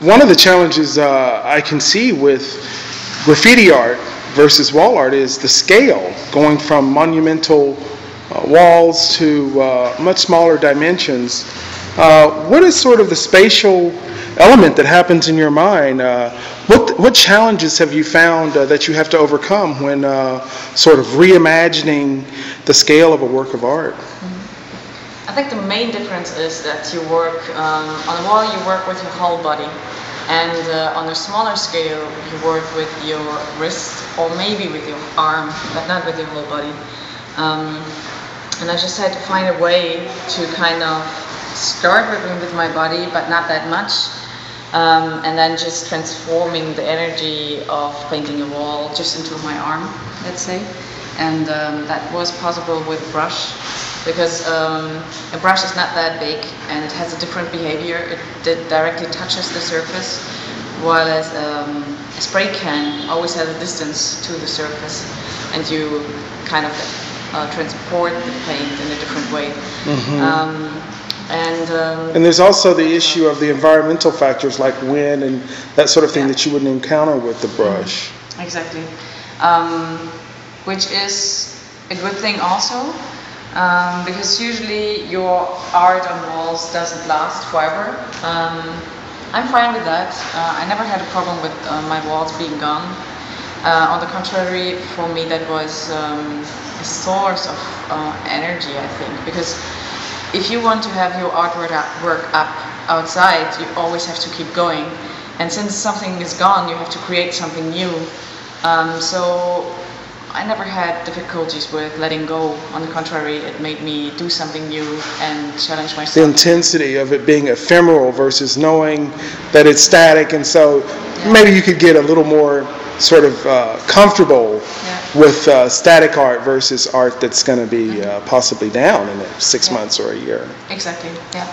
one of the challenges I can see with graffiti art versus wall art is the scale, going from monumental walls to much smaller dimensions. What is sort of the spatial element that happens in your mind? What challenges have you found that you have to overcome when sort of reimagining the scale of a work of art? I think the main difference is that you work on a wall, you work with your whole body, and on a smaller scale you work with your wrist or maybe with your arm, but not with your whole body. And I just had to find a way to kind of start working with my body, but not that much, and then just transforming the energy of painting a wall just into my arm, let's say. And that was possible with a brush, because a brush is not that big and it has a different behavior. It directly touches the surface, while as a spray can always has a distance to the surface, and you kind of transport the paint in a different way. And there's also the issue of the environmental factors like wind and that sort of thing that you wouldn't encounter with the brush. Exactly. Which is a good thing also, because usually your art on walls doesn't last forever. I'm fine with that. I never had a problem with my walls being gone. On the contrary, for me that was a source of energy, I think, because if you want to have your artwork up outside, you always have to keep going, and since something is gone, you have to create something new. So I never had difficulties with letting go. On the contrary, it made me do something new and challenge myself. The intensity of it being ephemeral versus knowing that it's static, and so maybe you could get a little more sort of comfortable with static art versus art that's going to be possibly down in 6 months or a year. Exactly, yeah.